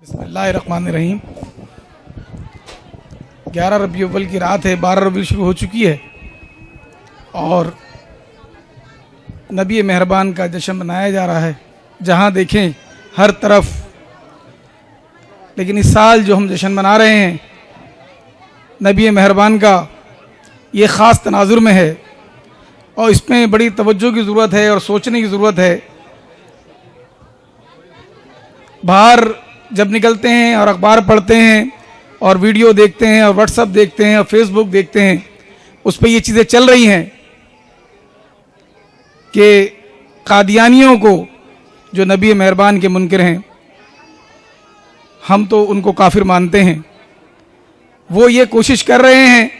बिस्मिल्लाहिर्रहमानिर्रहीम। 11 रबी अव्वल की रात है, 12 रबी शुरू हो चुकी है और नबी मेहरबान का जश्न मनाया जा रहा है जहाँ देखें हर तरफ। लेकिन इस साल जो हम जश्न मना रहे हैं नबी मेहरबान का, ये ख़ास तनाजुर में है और इसमें बड़ी तवज्जो की ज़रूरत है और सोचने की ज़रूरत है। बाहर जब निकलते हैं और अखबार पढ़ते हैं और वीडियो देखते हैं और व्हाट्सएप देखते हैं और फेसबुक देखते हैं, उस पर ये चीज़ें चल रही हैं कि कादियानियों को, जो नबी मेहरबान के मुनकिर हैं, हम तो उनको काफिर मानते हैं। वो ये कोशिश कर रहे हैं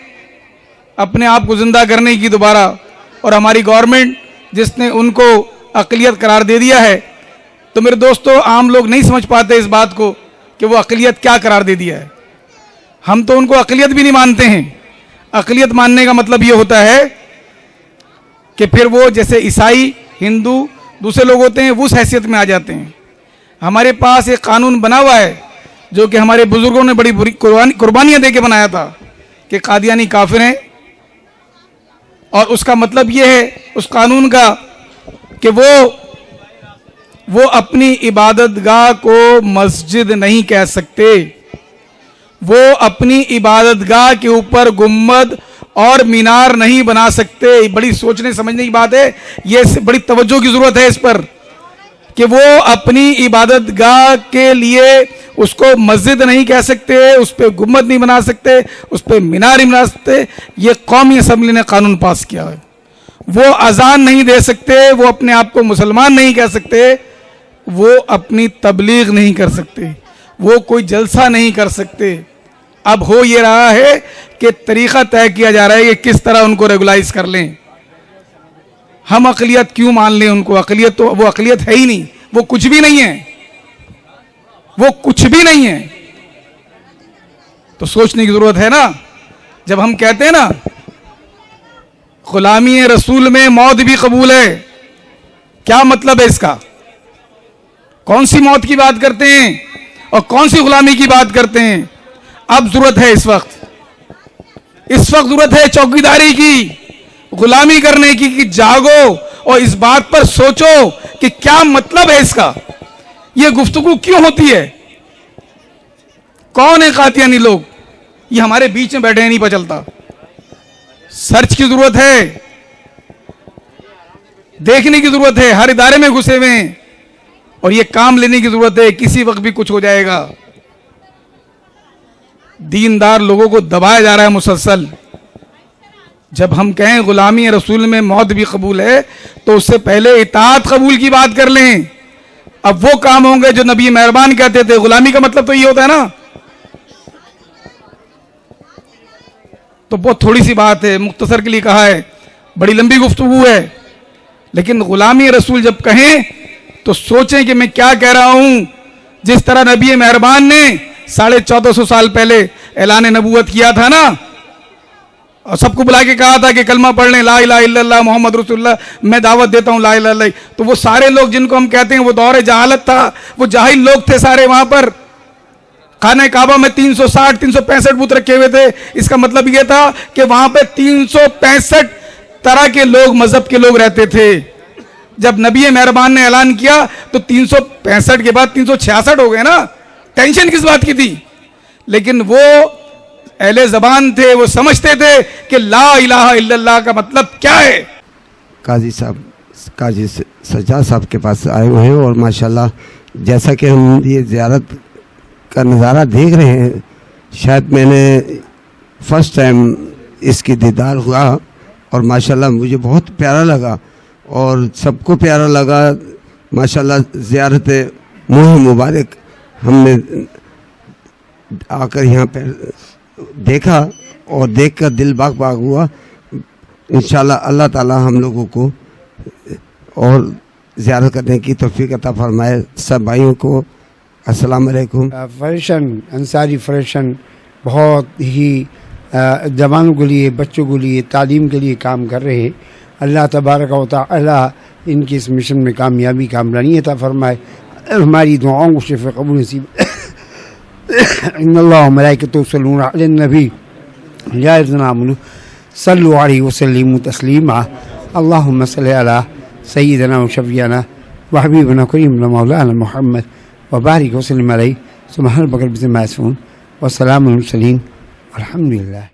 अपने आप को ज़िंदा करने की दोबारा, और हमारी गवर्नमेंट जिसने उनको अक़लियत करार दे दिया है। तो मेरे दोस्तों, आम लोग नहीं समझ पाते इस बात को कि वो अक़लियत क्या करार दे दिया है। हम तो उनको अक़लियत भी नहीं मानते हैं। अक़लियत मानने का मतलब ये होता है कि फिर वो जैसे ईसाई, हिंदू, दूसरे लोग होते हैं, वो उस हैसियत में आ जाते हैं। हमारे पास एक कानून बना हुआ है जो कि हमारे बुजुर्गों ने बड़ी बुरी कुर्बानियाँ दे के बनाया था कि कादियानी काफिर हैं, और उसका मतलब ये है उस कानून का कि वो अपनी इबादतगाह को मस्जिद नहीं कह सकते। वो अपनी इबादतगाह के ऊपर गुम्बद और मीनार नहीं बना सकते। बड़ी सोचने समझने की बात है, ये बड़ी तवज्जो की ज़रूरत है इस पर कि वो अपनी इबादतगाह के लिए उसको मस्जिद नहीं कह सकते, उस पर गुम्बद नहीं बना सकते, उस पर मीनार नहीं बना सकते। ये कौमी असम्बली ने कानून पास किया है। वो अजान नहीं दे सकते, वो अपने आप को मुसलमान नहीं कह सकते, वो अपनी तबलीग नहीं कर सकते, वो कोई जलसा नहीं कर सकते। अब हो ये रहा है कि तरीक़ा तय किया जा रहा है कि किस तरह उनको रेगुलाइज कर लें। हम अक़लियत क्यों मान लें उनको? अक़लियत तो वो अक़लियत है ही नहीं, वो कुछ भी नहीं है, वो कुछ भी नहीं है। तो सोचने की ज़रूरत है ना। जब हम कहते हैं ना ग़ुलामी रसूल में मौत भी कबूल है, क्या मतलब है इसका? कौन सी मौत की बात करते हैं और कौन सी गुलामी की बात करते हैं? अब जरूरत है इस वक्त जरूरत है चौकीदारी की, गुलामी करने की, कि जागो और इस बात पर सोचो कि क्या मतलब है इसका, ये गुफ्तगू क्यों होती है, कौन है कादियानी लोग, ये हमारे बीच में बैठे नहीं पता चलता। सर्च की जरूरत है, देखने की जरूरत है, हर इदारे में घुसे हुए हैं और ये काम लेने की जरूरत है। किसी वक्त भी कुछ हो जाएगा। दीनदार लोगों को दबाया जा रहा है मुसलसल। जब हम कहें गुलामी रसूल में मौत भी कबूल है, तो उससे पहले इताअत कबूल की बात कर लें। अब वो काम होंगे जो नबी मेहरबान कहते थे। गुलामी का मतलब तो ये होता है ना। तो बहुत थोड़ी सी बात है, मुख्तसर के लिए कहा है, बड़ी लंबी गुफ्तगू है। लेकिन गुलामी रसूल जब कहें तो सोचें कि मैं क्या कह रहा हूं। जिस तरह नबी मेहरबान ने 1450 साल पहले ऐलान नबूवत किया था ना, और सबको बुला के कहा था कि कलमा पढ़ लें, ला इलाहा इल्लल्लाह मोहम्मद रसूलुल्लाह, मैं दावत देता हूं ला इलाहा इल्लल्लाह। तो वो सारे लोग जिनको हम कहते हैं वो दौर जहालत था, वो जाहिल लोग थे सारे। वहां पर खाने काबा में 365 बुत रखे हुए थे। इसका मतलब ये था कि वहां पे 365 तरह के लोग, मजहब के लोग रहते थे। जब नबी मेहरबान ने ऐलान किया तो 365 के बाद 366 हो गए ना। टेंशन किस बात की थी? लेकिन वो अहले ज़बान थे, वो समझते थे कि ला इलाहा इल्लल्लाह का मतलब क्या है। काजी सज्जाद साहब के पास आए हुए हैं और माशाल्लाह जैसा कि हम ये ज़ियारत का नज़ारा देख रहे हैं, शायद मैंने फर्स्ट टाइम इसकी दीदार हुआ और माशाल्लाह मुझे बहुत प्यारा लगा और सबको प्यारा लगा। माशाल्लाह ज़ियारत मुह मुबारक हमने आकर यहाँ पर देखा और देखकर दिल बाग बाग हुआ। इंशाल्लाह अल्लाह ताला हम लोगों को और ज़ियारत करने की तौफीक अता फरमाए। सब भाइयों को अस्सलाम वालेकुम। फरेशन अंसारी फरेशन बहुत ही जवानों के लिए, बच्चों के लिए, तालीम के लिए काम कर रहे हैं। अल्लाह तबारक व तआला इनकी इस मिशन में कामयाबी कामरानी अता फरमाए। हमारी दुआओं को शिफ़ा कबूल नसीब इन्नल्लाह व मलाइकतहु युसल्लूना अलन नबी या अय्युहल्लज़ीना आमनू सल्लु अलैहि व सल्लिमू तस्लीमा अल्लाहुम्मा सल्लि अला सय्यिदिना व शफ़ीअना व हबीबिना करीमिना मौलाना मुहम्मद व बारिक व सल्लिम अलैहि सुब्हान रब्बिका रब्बिल इज़्ज़ति अम्मा यसिफून व सलामुन अलल मुरसलीन वल्हम्दुलिल्लाह।